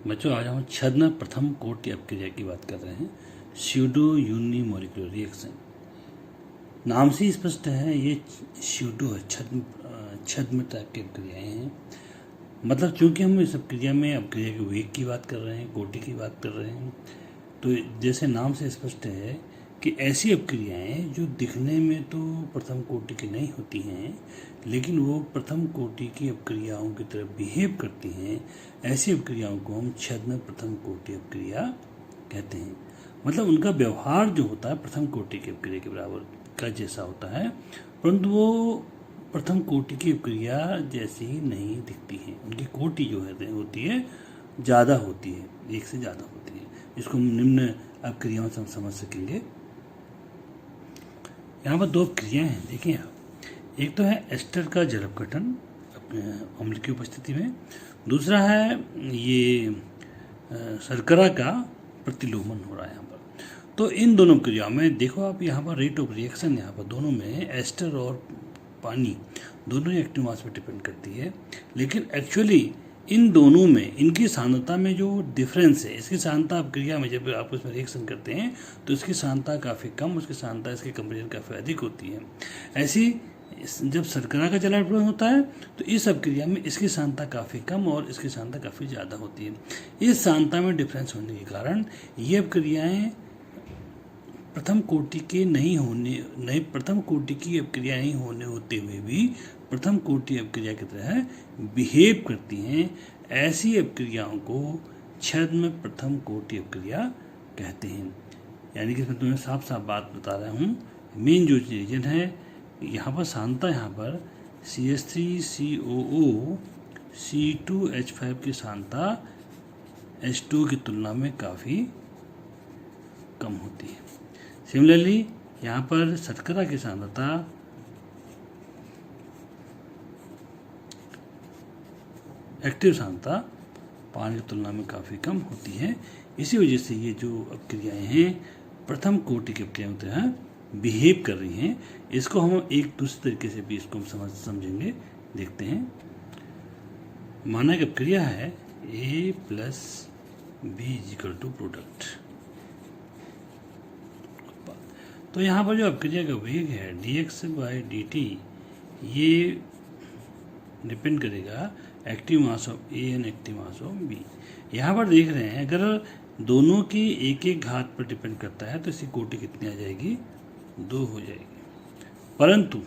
बच्चों आज हम छद्म प्रथम कोटि अपक्रिया की बात कर रहे हैं। स्यूडो यूनिमोलिकुलर रिएक्शन नाम से ही स्पष्ट है, ये स्यूडो है, छद्म टाइप की अपक्रियाएं हैं। मतलब चूंकि हम इस अपक्रिया में अपक्रिया के वेग की बात कर रहे हैं, कोटि की बात कर रहे हैं, तो जैसे नाम से स्पष्ट है कि ऐसी अपक्रियाएं जो दिखने में तो प्रथम कोटि की नहीं होती हैं, लेकिन वो प्रथम कोटि की अपक्रियाओं की तरह बिहेव करती हैं, ऐसी अपक्रियाओं को हम छद्म प्रथम कोटि अपक्रिया कहते हैं। मतलब उनका व्यवहार जो होता है प्रथम कोटि की अपक्रिया के बराबर का जैसा होता है, परंतु वो प्रथम कोटि की अपक्रिया जैसी नहीं दिखती है। उनकी कोटि जो है होती है ज़्यादा होती है, एक से ज़्यादा होती है। इसको हम निम्न अपक्रियाओं से हम समझ सकेंगे। यहाँ पर दो क्रियाएं हैं, देखिए आप, एक तो है एस्टर का जल अपघटन अम्ल की उपस्थिति में, दूसरा है ये शर्करा का प्रतिलोमन हो रहा है यहाँ पर। तो इन दोनों क्रियाओं में देखो आप, यहाँ पर रेट ऑफ रिएक्शन यहाँ पर दोनों में एस्टर और पानी दोनों ही एक्टिव मास पर डिपेंड करती है, लेकिन एक्चुअली इन दोनों में इनकी सांद्रता में जो डिफरेंस है, इसकी सांद्रता अपक्रिया में जब आप उसमें रिएक्शन करते हैं तो इसकी सांद्रता काफ़ी कम, उसकी सांद्रता इसके कंपेरिजन काफ़ी अधिक होती है। ऐसी जब शर्करा का जलावरण होता है तो इस अपक्रिया में इसकी सांद्रता काफ़ी कम और इसकी सांद्रता काफ़ी ज़्यादा होती है। इस सांद्रता में डिफरेंस होने के कारण ये अपक्रियाएँ प्रथम कोटि की अपक्रिया नहीं होने होते हुए भी प्रथम कोटि अपक्रिया की तरह बिहेव करती हैं। ऐसी अपक्रियाओं को छद्म प्रथम कोटि अपक्रिया कहते हैं। यानी कि मैं तुम्हें साफ साफ बात बता रहा हूँ, मेन जो रीजन है यहाँ पर सांद्रता, यहाँ पर CH3COO C2H5 की सांद्रता H2 की तुलना में काफ़ी कम होती है। सिमिलरली यहाँ पर शर्करा की सांद्रता एक्टिव सांद्रता पानी की तुलना में काफ़ी कम होती है। इसी वजह से ये जो अपक्रियाएं हैं प्रथम कोटि की अपक्रियाओं की तरह बिहेव कर रही हैं। इसको हम एक दूसरे तरीके से भी इसको हम समझेंगे, देखते हैं। माना कि अपक्रिया है A + B = प्रोडक्ट, तो यहाँ पर जो अपक्रिया का वेग है dx/dt, ये डिपेंड करेगा active mass of A and active mass of B। यहाँ पर देख रहे हैं अगर दोनों की एक एक घात पर डिपेंड करता है तो इसकी कोटि कितनी आ जाएगी, 2 हो जाएगी। परंतु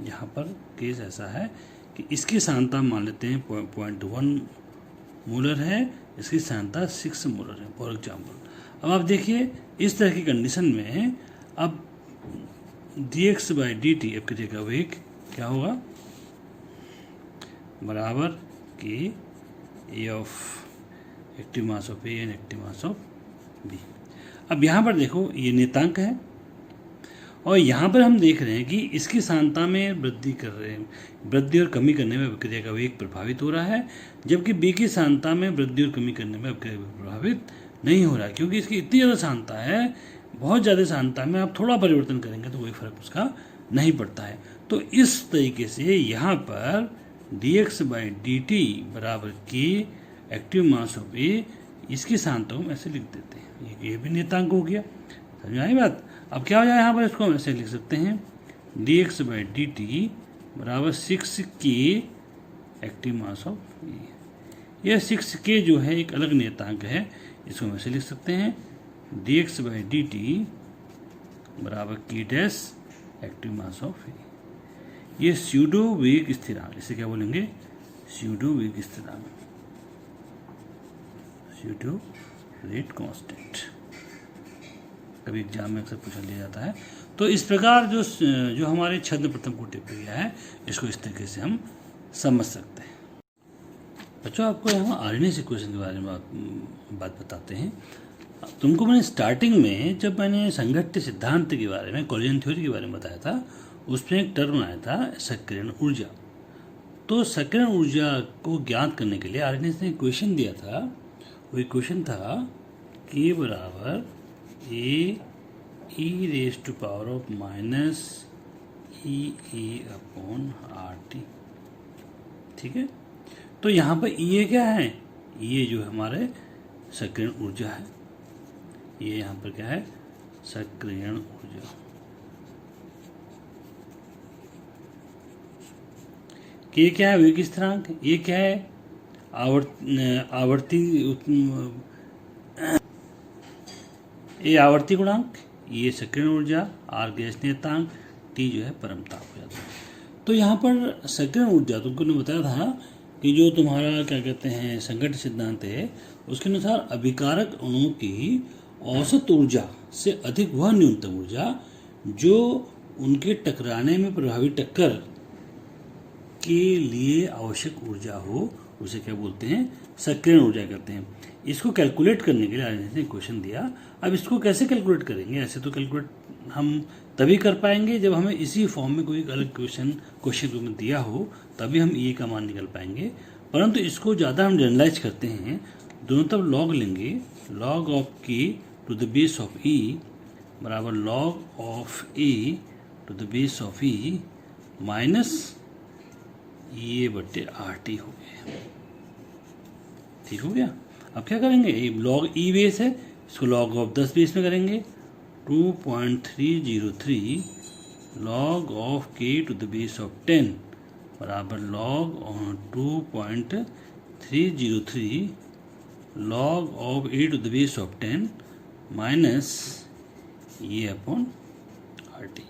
यहाँ पर केस ऐसा है कि इसकी सांद्रता मान लेते हैं 0.1 मोलर है, इसकी सांद्रता 6 मोलर है फॉर एग्जाम्पल। अब आप देखिए इस तरह की कंडीशन में अब dx/dt अपक्रिया का वेग क्या होगा, बराबर कि A of active mass of A and active mass of B। अब यहाँ पर देखो ये नियतांक है और यहाँ पर हम देख रहे हैं कि इसकी सांद्रता में वृद्धि कर रहे हैं, वृद्धि और कमी करने में अपक्रिया का वेग प्रभावित हो रहा है, जबकि B की सांद्रता में वृद्धि और कमी करने में अपक्रिया का वेग प्रभावित नहीं हो रहा है, क्योंकि इसकी इतनी ज़्यादा सांद्रता है। बहुत ज़्यादा सांद्रता में आप थोड़ा परिवर्तन करेंगे तो कोई फर्क उसका नहीं पड़ता है। तो इस तरीके से यहाँ पर dx/dt बराबर कि एक्टिव मास ऑफ A, इसकी सांद्रता हम ऐसे लिख देते हैं। ये भी नियतांक हो गया, समझ आई बात। अब क्या हो जाए यहाँ पर, इसको हम ऐसे लिख सकते हैं dx/dt बराबर 6k active mass of A। यह 6k जो है एक अलग नियतांक है, इसको हम ऐसे लिख सकते हैं dx/dt बराबर k dash active mass of A। ये स्यूडो वेग स्थिरांक, इसे क्या बोलेंगे, स्यूडो वेग स्थिरांक, स्यूडो रेट कांस्टेंट, कभी एग्जाम में अक्सर पूछा लिया जाता है। तो इस प्रकार जो हमारे छद्म प्रथम कोटि अपक्रिया है, इसको इस तरीके से हम समझ सकते हैं। बच्चों आपको यहाँ आर्डिनेंस इक्वेशन के बारे में बात बताते हैं। तुमको मैंने स्टार्टिंग में जब मैंने संघट्य सिद्धांत के बारे में, कोलिजन थ्योरी के बारे में बताया था, उसमें एक टर्म आया था सक्रियण ऊर्जा। तो सक्रियण ऊर्जा को ज्ञात करने के लिए आर्डिनेंस ने इक्वेशन दिया था। वो इक्वेशन था K बराबर A e⁻⁻⁻ EA/RT। ठीक है, तो यहाँ पर EA क्या है, ये जो हमारे सक्रियण ऊर्जा है, ये यहाँ पर क्या है, सक्रियण ऊर्जा। ये क्या है, वेग स्थिरांक। ये क्या है, आवर्ती ये आवर्ती गुणांक, ये सक्रियण ऊर्जा, आर गैस नियतांक, टी जो है परम ताप हो जाता है। तो यहाँ पर सक्रियण ऊर्जा तुमको ने बताया था कि जो तुम्हारा क्या कहते हैं संघटन सिद्धांत है, उसके अनुसार अभिकारक अणुओं की औसत ऊर्जा से अधिक वह न्यूनतम ऊर्जा जो उनके टकराने में प्रभावी टक्कर के लिए आवश्यक ऊर्जा हो, उसे क्या बोलते हैं, सक्रियण ऊर्जा कहते हैं। इसको कैलकुलेट करने के लिए आज ने क्वेश्चन दिया। अब इसको कैसे कैलकुलेट करेंगे, ऐसे तो कैलकुलेट हम तभी कर पाएंगे जब हमें इसी फॉर्म में कोई अलग क्वेश्चन रूप में दिया हो, तभी हम ए का मान निकल पाएंगे। परंतु इसको ज़्यादा हम जनरलाइज करते हैं, दोनों तरफ लॉग लेंगे, log of K to the base of E बराबर log of A to the base of E minus ये बट्टे आर टी हो गया। ठीक हो गया। अब क्या करेंगे, लॉग ई बेस है, इसको लॉग ऑफ 10 बेस में करेंगे, 2.303 log of K to the base of 10 बराबर log 2.303 log of A to the base of 10 minus ये अपॉन आर टी।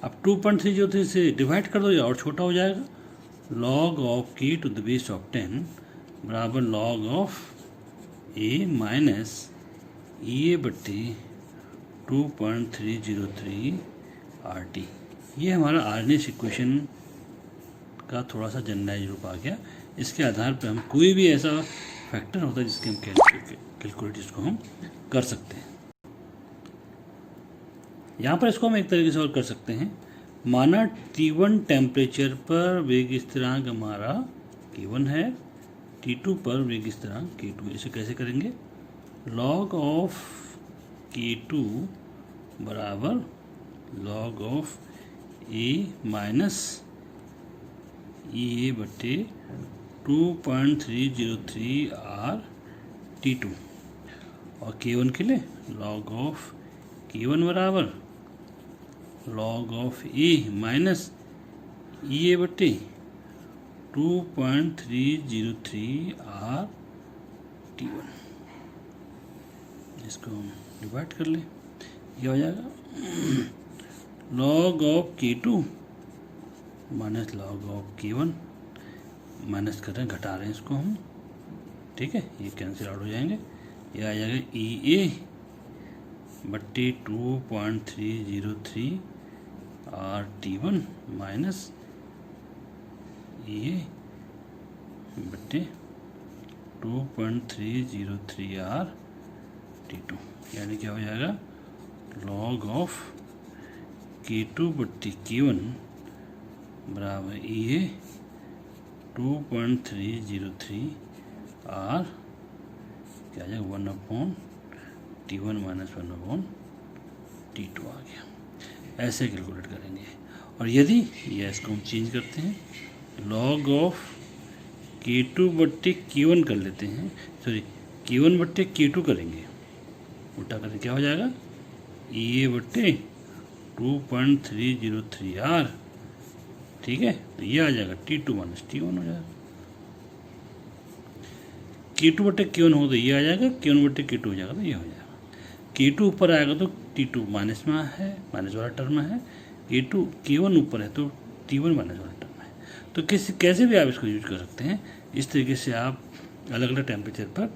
अब 2.303 से डिवाइड कर दो या और छोटा हो जाएगा, log of K to the base of 10 बराबर लॉग ऑफ ए माइनस ये बट्टे 2.303 आर टी। ये हमारा आर्नेस इक्वेशन का थोड़ा सा जनरलाइज रूप आ गया। इसके आधार पर हम कोई भी ऐसा फैक्टर होता है जिसके हम कैलकुलेट इसको हम कर सकते हैं। यहाँ पर इसको हम एक तरीके से और कर सकते हैं, माना T1 टेम्परेचर पर वेग स्थिरांक हमारा K1 है, T2 पर वेग स्थिरांक K2। इसे कैसे करेंगे, लॉग ऑफ K2 बराबर लॉग ऑफ ए माइनस ये बट्टे 2.303 आर T2 और K1 के लिए लॉग ऑफ K1 बराबर लॉग ऑफ ए माइनस ये बट्टे 2.303 आर T1। इसको डिवाइड कर ले, ये हो जाएगा log of K2 minus log of K1, minus कर रहे हैं, घटा रहे हैं इसको हम, ठीक है, ये कैंसिल आउट हो जाएंगे, ये आ जाएगा ई ए बट्टे 2.303 आर T1 माइनस ये बट्टे 2.303 आर T2, यानी क्या हो जाएगा, log of K2 Batti K1 बराबर ये 2.303 आर क्या आ जाएगा 1/T1 माइनस 1/T2 आ गया। ऐसे कैलकुलेट करेंगे। और यदि ये इसको हम चेंज करते हैं, लॉग ऑफ K2 बट्टे K1 कर लेते हैं, सॉरी K1 बट्टे K2 करेंगे, उल्टा करके क्या हो जाएगा, ये बट्टे 2.303 आर, ठीक है, तो ये आ जाएगा T2 माइनस T1 हो जाएगा। K2 बट्टे K1 हो तो ये आ जाएगा, K1 बट्टे K2 हो जाएगा तो ये हो जाएगा। K2 ऊपर आएगा तो T2 माइनस में है, माइनस वाला टर्म में है, K1 ऊपर है तो T1 माइनस वाला टर्म है। तो कैसे भी आप इसको यूज कर सकते हैं। इस तरीके से आप अलग अलग टेम्परेचर पर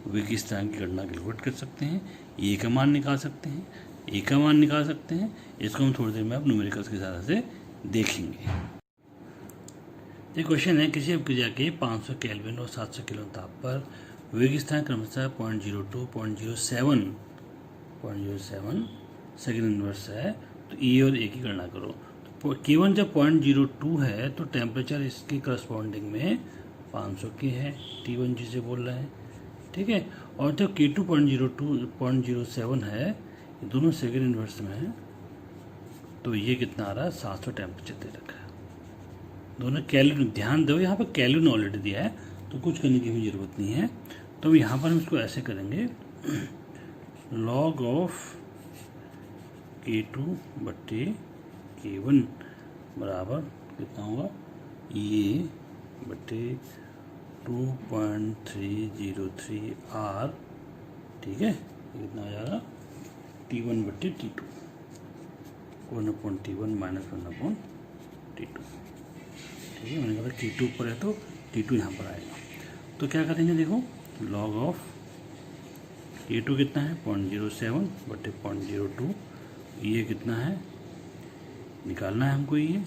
वेग स्थिरांक की गणना कैलकुलेट कर सकते हैं, ए का मान निकाल सकते हैं, ए का मान निकाल सकते हैं। इसको हम थोड़ी देर में आप न्यूमेरिकल्स के सहारे से देखेंगे। ये क्वेश्चन है, किसी अपक्रिया के 500 केल्विन और 700 किलो ताप पर वेग स्थिरांक क्रमशः 0.02, 0.07 सेकेंड इनवर्स है, तो ई और ए की गणना करो। तो K1 जब 0.02 है तो टेम्परेचर इसके करस्पॉन्डिंग में 500 की है, T1 जिसे बोल रहे हैं, ठीक है। और जब K2 0.07 है, ये दोनों सेकेंड इनवर्स में है, तो ये कितना आ रहा है, 700 टेम्परेचर दे रखा है। दोनों कैलोरी, ध्यान दो यहाँ पर कैलोरी ऑलरेडी दिया है, तो कुछ करने की भी ज़रूरत नहीं है। तो यहाँ पर हम इसको ऐसे करेंगे, log ऑफ K2 बट्टे K1 बराबर कितना होगा, ये बट्टे 2.303 R, ठीक है। कितना आ जाएगा, T1 बट्टे T2, 1/T1 माइनस 1/T2, ठीक है। मैंने कहा T2 ऊपर है तो T2 यहाँ पर आएगा। तो क्या करेंगे, देखो log ऑफ K2 कितना है 0.07 बटे 0.02, ये कितना है निकालना है हमको, ये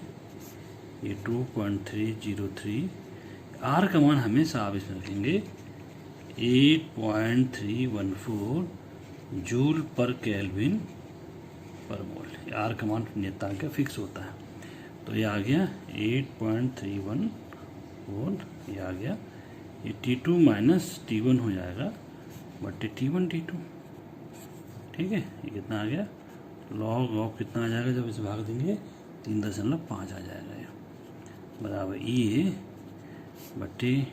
2.303। R का मान हमेशा आप इसमें रखेंगे 8.314 जूल पर केल्विन पर मोल। R का मान नियतांक का फिक्स होता है। तो ये आ गया 8.314, ये आ गया, ये T2 माइनस T1 हो जाएगा बटे T1 T2, ठीक है। ये कितना आ गया, लॉग ऑफ कितना आ जाएगा, जब इसे भाग देंगे 3.5 आ जाएगा, ये बराबर ये बटे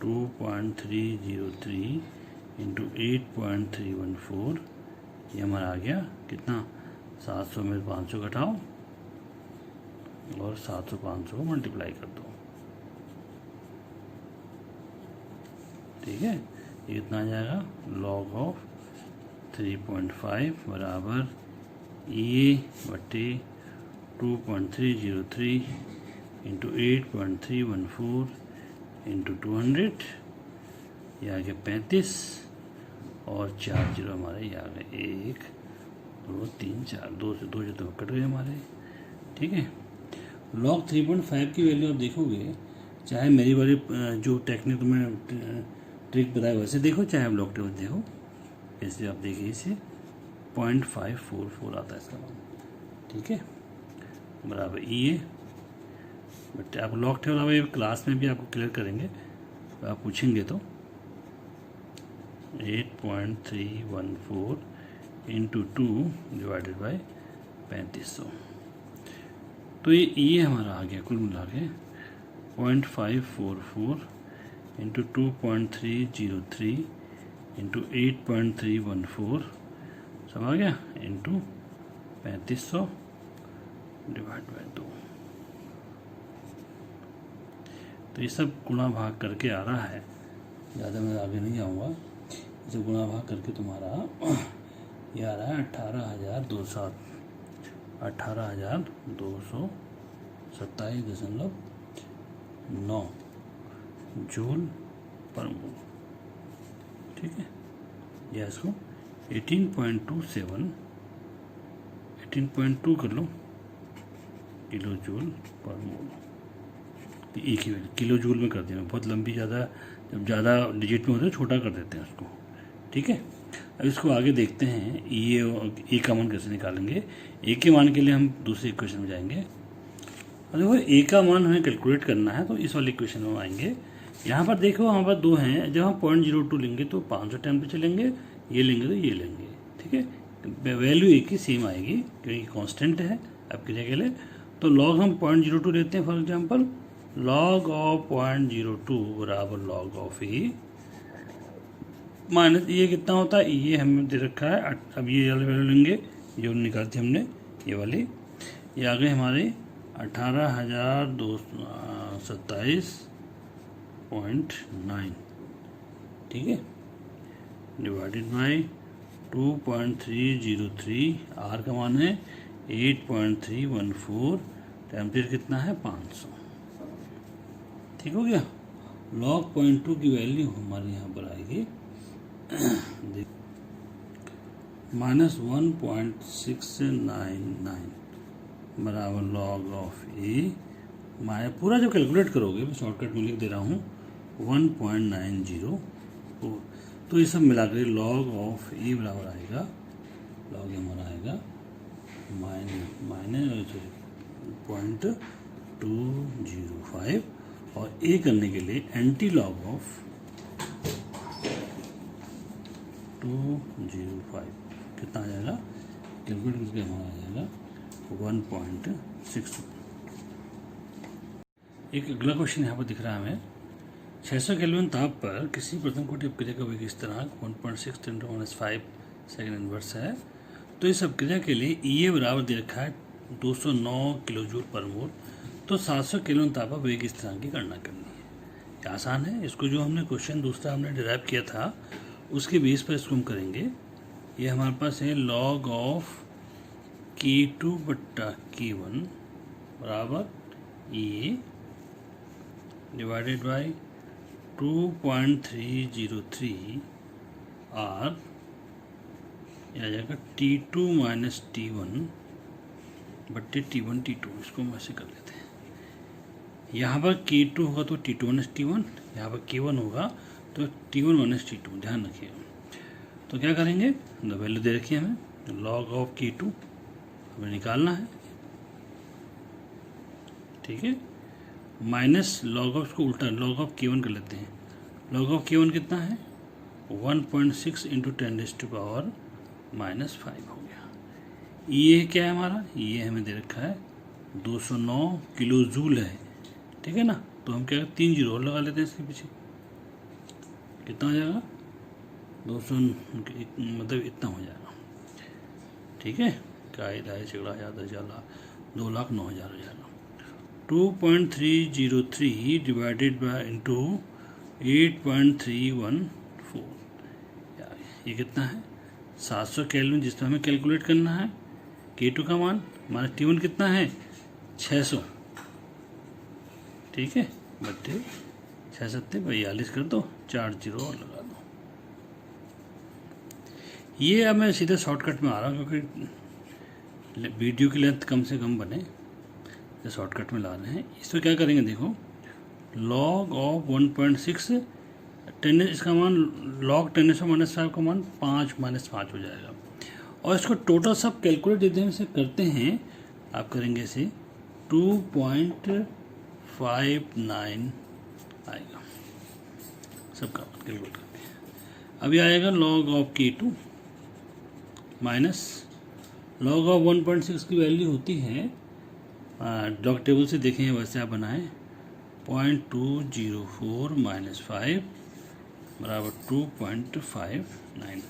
2.303 इंटू 8.314, ये हमारा आ गया कितना, 700 में 500 घटाओ और 700 500 को मल्टीप्लाई कर दो, ठीक है। ये कितना आ जाएगा, लॉग ऑफ 3.5 बराबर ये बटे 2.303 इंटू 8.314 इंटू 200, ये आ गया 35 और 4 जीरो हमारे ये आ गए, 1 2 3 4, 2 से 2 जो तो कट गए हमारे, ठीक है। लॉग 3.5 की वैल्यू आप देखोगे, चाहे मेरी वाली जो टेक्निक में ट्रिक बताया वैसे देखो, चाहे आप लॉग टेबल देखो, ऐसे आप देखिए, इसे 0.544 आता है इसका मान, ठीक है, बराबर ये। बट आप लॉग टेबल अब क्लास में भी आपको क्लियर करेंगे, तो आप पूछेंगे तो 8.314 इंटू 2 डिवाइडेड बाई 3500, तो ये हमारा आ गया कुल मिला के 0.544 इंटू 2.303 इंटू 8.314 सब आ गया, इंटू 3500 डिवाइड बाई 2। तो ये सब गुणा भाग करके आ रहा है, ज़्यादा मैं आगे नहीं आऊँगा, इसे गुणा भाग करके तुम्हारा ये आ रहा है 18,227.9 जूल पर मोल, ठीक है। या इसको 18.2 कर लो किलो जूल पर मोल, एक ही किलो जूल में कर दिया, बहुत लंबी ज़्यादा, जब ज़्यादा डिजिट में होता है छोटा कर देते हैं उसको, ठीक है। अब इसको आगे देखते हैं, ये ए का मान कैसे निकालेंगे। ए के मान के लिए हम दूसरे इक्वेशन में जाएंगे। अब देखो ए का मान हमें कैलकुलेट करना है, तो इस वाले इक्वेशन में आएंगे। यहाँ पर देखो हमारे पास दो हैं, जब हम 0.02 लेंगे तो 500 टेम्परेचर लेंगे, ये लेंगे तो ये लेंगे, ठीक है। वैल्यू एक ही सेम आएगी क्योंकि कांस्टेंट है आपकी जगह के लिए। तो लॉग हम 0.02 लेते हैं, फॉर एग्जांपल लॉग ऑफ 0.02 बराबर लॉग ऑफ ए माइनस ये कितना होता है, ये हमें दे रखा है। अब ये वाले वैल्यू लेंगे जो निकाली थी हमने, ये वाली, ये आ गए हमारे 18,227.9, ठीक है, डिवाइडेड बाई 2.303, आर का मान है 8.314, टेम्परेचर कितना है 500, ठीक हो गया। लॉग 0.2 की वैल्यू हमारे यहाँ पर आएगी -1.699 बराबर लॉग ऑफ ए माया, पूरा जब कैलकुलेट करोगे, मैं शॉर्टकट में लिख दे रहा हूँ 1.904। तो ये सब मिला कर लॉग ऑफ ए बराबर आएगा, लॉग हमारा आएगा -0.205, और ए करने के लिए एंटी लॉग ऑफ 205 कितना आ जाएगा, कैलकुलेट करके हमारा आ जाएगा 1.6। एक अगला क्वेश्चन यहाँ पर दिख रहा है हमें, 600 केल्विन ताप पर किसी प्रथम कोटि अपक्रिया का वेग स्थिरांक 1.6 × 5 सेकंड इनवर्स है। तो इस अपक्रिया के लिए ई बराबर दे रखा है 209 किलो जूल पर मोल। तो 700 केल्विन ताप पर वेग स्थिरांक की गणना करनी है। ये आसान है। इसको जो हमने क्वेश्चन दूसरा हमने डिराइव किया था उसके बेस पर इसको हम करेंगे। ये हमारे पास है log ऑफ K2 बट्टा K1 बराबर E डिवाइडेड बाई 2.303 R, यह आ जाएगा T2 माइनस T1 बट्टे T1 T2। इसको हम ऐसे कर लेते हैं। यहाँ पर K2 होगा तो T2 माइनस T1, यहाँ पर K1 होगा तो T1 माइनस T2। ध्यान रखिएगा। तो क्या करेंगे, वैल्यू दे रखी है हमें, log ऑफ K2 हमें निकालना है, ठीक है, माइनस लॉग ऑफ, इसको उल्टा लॉग ऑफ K1 कर लेते हैं। लॉग ऑफ K1 कितना है 1.6 इंटू 10⁻⁻⁵ हो गया। ये क्या है हमारा, ये हमें दे रखा है 209 किलो जूल है, ठीक है ना। तो हम क्या 3 जीरो और लगा लेते हैं इसके पीछे, कितना हो जाएगा 200 मतलब इतना हो जाएगा, ठीक है। क्या है सैकड़ा हज़ार 10,000 लाख 2,09,000 हो जाएगा। 2.303 डिवाइडेड बाय इंटू 8.314, ये कितना है 700 केल्विन, जिसमें हमें कैलकुलेट करना है। K2 का मान हमारा T1 कितना है 600, ठीक है, बट्टे 6×7=42 कर दो, 4 जीरो और लगा दो। ये अब मैं सीधे शॉर्टकट में आ रहा हूँ क्योंकि वीडियो की लेंथ कम से कम बने, तो शॉर्टकट में ला रहे हैं। इसको क्या करेंगे देखो, log ऑफ 1.6 10, इसका मान log 10⁻⁵ का मान 5 हो जाएगा। और इसको टोटल सब कैलकुलेट यदि हम इसे करते हैं, आप करेंगे इसे 2.59 आएगा सबका कैलकुलेट करके। अभी आएगा log of K2 minus log of 1.6 की वैल्यू होती है, लॉग टेबल से देखें वैसे आप बनाएं, 0.204 माइनस 5 बराबर 2.59।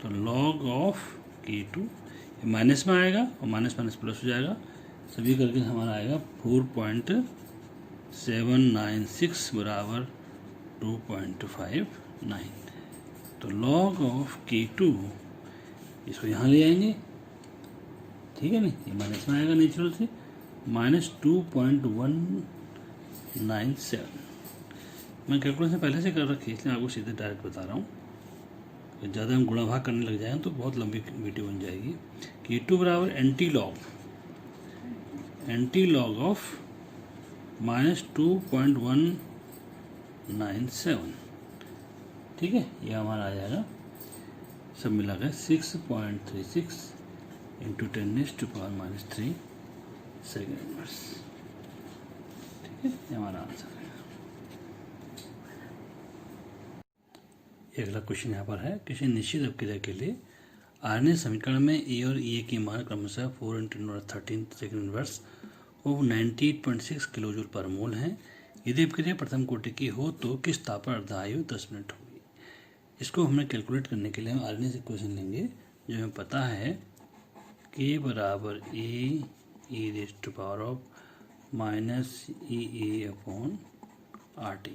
तो log ऑफ K2 माइनस में आएगा और माइनस माइनस प्लस हो जाएगा, सभी करके हमारा आएगा 4.796 बराबर 2.59। तो log ऑफ K2 इसको यहाँ ले आएंगे, ठीक है ना, ये माइनस में आएगा नेचुरल से, माइनस 2.197। मैं कैलकुलेशन पहले से कर रखी है इसलिए आपको सीधे डायरेक्ट बता रहा हूँ। ज़्यादा हम गुणा भाग करने लग जाएँ तो बहुत लंबी वीडियो बन जाएगी। K2 बराबर एंटी लॉग ऑफ माइनस 2.197, ठीक है। ये हमारा आ जाएगा सब मिला कर 6.36 इंटू 10⁻⁻³ सेकंड इनवर्स, ठीक है, ये हमारा आंसर है। अगला क्वेश्चन यहाँ पर है, किसी निश्चित अपक्रिया के लिए आरएनए समीकरण में ए और ए की मान क्रमशः 4 × 10⁻13 सेकंड इनवर्स वो 98.6 किलो जूल पर मोल है। यदि अपक्रिया प्रथम कोटि की हो तो किस ताप पर अर्धायु 10 मिनट होगी। इसको हमें कैलकुलेट करने के लिए हम आरएनए से क्वेश्चन लेंगे, जो हमें पता है K बराबर ए (-e⁻⁻⁻RT।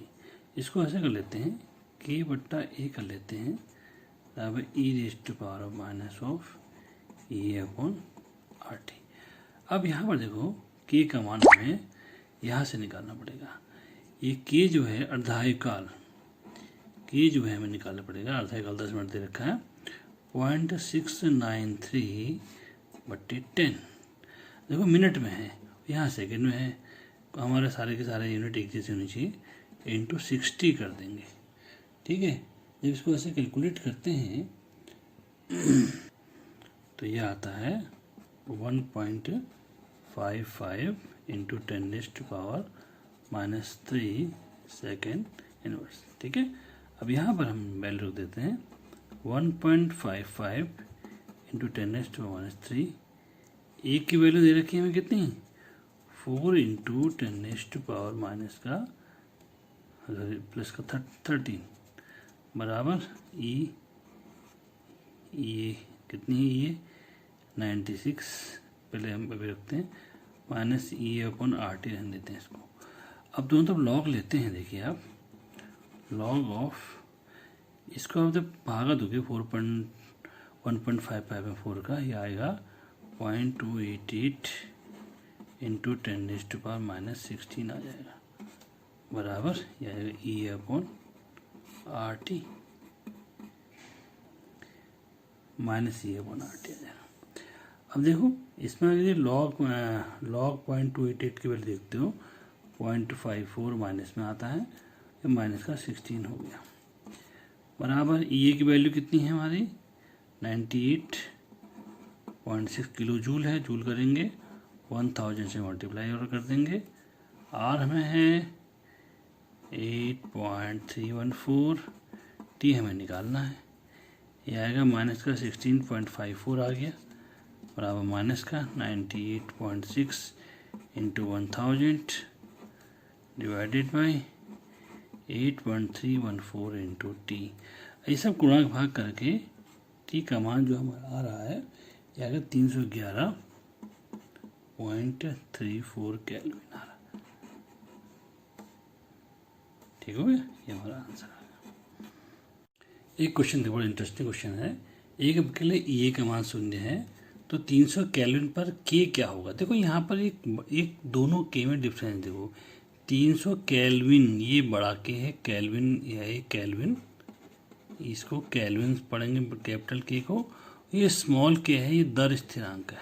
इसको ऐसे कर लेते हैं, K बट्टा ए कर लेते हैं बराबर e⁻⁻⁻RT। अब यहाँ पर देखो K का मान हमें यहाँ से निकालना पड़ेगा। ये K जो है अर्धायुकाल, K जो है हमें निकालना पड़ेगा। अर्धायुकाल 10 मिनट दे रखा है, 0.693 बट्टे 10, देखो मिनट में है, यहाँ सेकंड में है, तो हमारे सारे के सारे यूनिट एक जैसे होनी चाहिए, इंटू 60 कर देंगे, ठीक है। जब इसको ऐसे कैलकुलेट करते हैं तो यह आता है 1.55 इंटू 10⁻⁻³ सेकेंड इनवर्स, ठीक है। अब यहाँ पर हम वैल्यू देते हैं 1.55 इंटू 10⁻⁻³ ए की वैल्यू दे रखी है हमें कितनी, 4 इंटू 10⁻⁻⁻³ प्लस का 13 बराबर ये कितनी है ये 96, पहले हम अभी रखते हैं, माइनस E/RT रहने देते हैं इसको। अब दोनों तरफ लॉग लेते हैं, देखिए आप लॉग ऑफ इसको आप जब भागा दोगे 1.55 में 4 का, ये आएगा 0.288 इंटू 10⁻⁻16 आ जाएगा बराबर ये आएगा E/RT माइनस E/RT आ जाएगा। अब देखो इसमें अगर लॉग 0.288 की वैल्यू देखते हो 0.54 माइनस में आता है, ये माइनस का 16 हो गया बराबर E की वैल्यू कितनी है हमारी 98.6 किलो जूल है। जूल करेंगे 1000 से मल्टीप्लाई और कर देंगे। R हमें है 8.314, T हमें निकालना है, ये आएगा माइनस का 16.54 आ गया बराबर माइनस का 98.6 into 1000 divided by 8.314 into T। ये सब गुणा भाग करके T का मान जो हमारा आ रहा है ये आएगा 311.34 केल्विन आ रहा है। ठीक हो गया, ये हमारा आंसर आ गया। एक क्वेश्चन देखो, बड़ा इंटरेस्टिंग क्वेश्चन है। एक के लिए E का मान 0 है तो 300 केल्विन पर K क्या होगा। देखो यहाँ पर एक दोनों K में डिफरेंस देखो, 300 केल्विन ये बड़ा K है, केल्विन यह है केल्विन, इसको केल्विन पढ़ेंगे कैपिटल K को, ये स्मॉल K है, ये दर स्थिरांक है,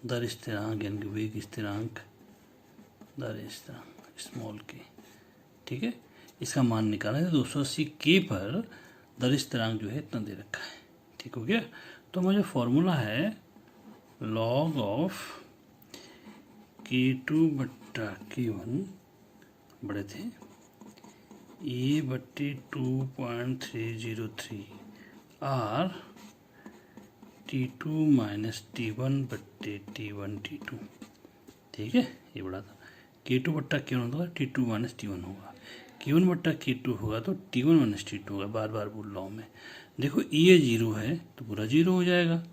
दर स्थिरांक यानी कि वेग स्थिरांक, दर स्थिरांक स्मॉल K। ठीक है, इसका मान निकालना है 280 K पर दर स्थिरांक जो है इतना दे रखा है। ठीक हो गया, तो मुझे फॉर्मूला है लॉग ऑफ K2/K1 बड़े थे A/2.303 R T2 minus T1/T1 T2। ठीक है, ये बड़ा था। K2/K1 होगा T2 माइनस T1 होगा, K1/K2 होगा तो T1 माइनस T2 होगा। बार बार बोल रहा हूँ मैं। देखो ये 0 है तो पूरा 0 हो जाएगा,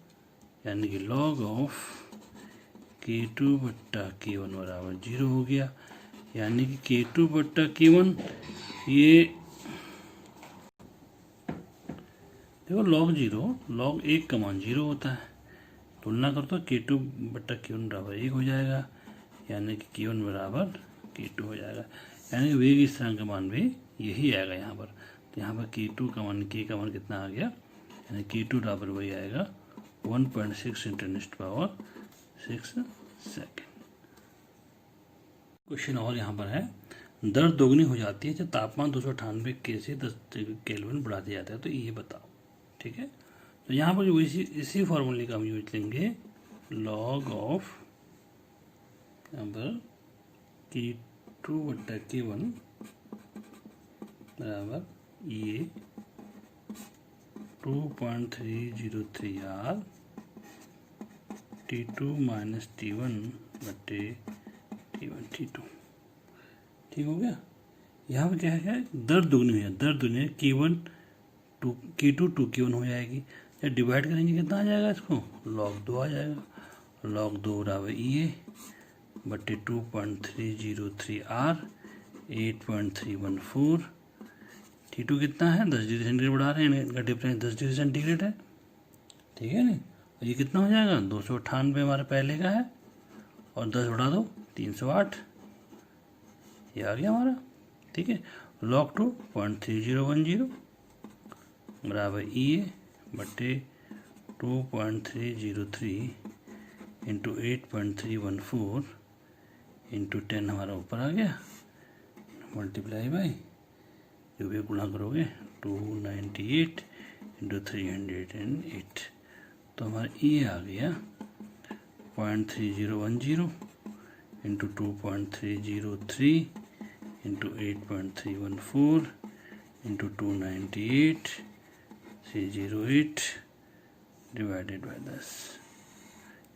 यानी कि लॉग ऑफ K2/K1 बराबर 0 हो गया, यानी कि K2/K1 ये देखो लॉग 0, लॉग 1 का मान 0 होता है, तुलना कर तो K2/K1 बराबर 1 हो जाएगा, यानी कि K1 बराबर K2 हो जाएगा, यानी कि वेग स्थिरांक का मान भी यही आएगा यहाँ पर। तो यहाँ पर K2 का मान K का मान कितना आ गया, यानी K2 बराबर वही आएगा 1.6 × 10⁻6 सेकेंड। क्वेश्चन और यहाँ पर है, दर दोगुनी हो जाती है जब तापमान 298 K से 10 केल्विन बढ़ा दिया जाता है, तो ये बताओ। ठीक है, तो यहाँ पर जो इसी फॉर्मूले का हम यूज लेंगे, लॉग ऑफ यहाँ पर K2/K1 बराबर ये 2.303 R T2 minus T1/T1 T2। ठीक हो गया, यहाँ पर क्या है, दर दुगनी है, दर दुगनी है, K2 2K1 हो जाएगी। जब डिवाइड करेंगे कितना आ जाएगा, इसको लॉग 2 आ जाएगा, लॉग 2 बराबर बटे 2.303 R 8.314 T2 कितना है 10 डिग्री सेंटीग्रेड बढ़ा रहे हैं, इनका डिफरेंस 10 डिग्री सेंटीग्रेड है। ठीक है नहीं, और ये कितना हो जाएगा 298 हमारे पहले का है, और 10 बढ़ा दो 308, ये आ गया हमारा। ठीक है, लॉग 2.3010 बराबर बटे 2.303 इंटू 8.314 इंटू 10 हमारा ऊपर आ गया, मल्टीप्लाई बाई जो भी गुणा करोगे 298 इंटू 308, तो हमारा आ गया 0.3010 into 2.303 into 8.314 into 298 308 divided by 10।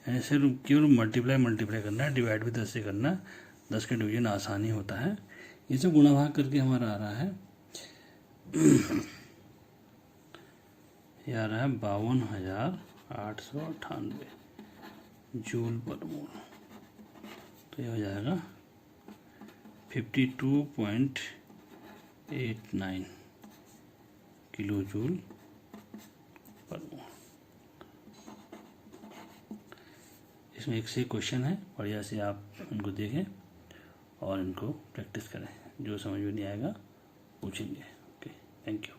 ऐसे केवल मल्टीप्लाई करना है, डिवाइड भी 10 से करना, 10 का डिवीजन आसानी होता है। ये सब गुणा भाग करके हमारा आ रहा है, ये आ रहा है 52,898 जूल पर मोल। तो ये हो जाएगा 52.89 किलो जूल पर मोल। इसमें एक से क्वेश्चन है, बढ़िया से आप इनको देखें और इनको प्रैक्टिस करें। जो समझ में नहीं आएगा पूछेंगे। Okay, thank you.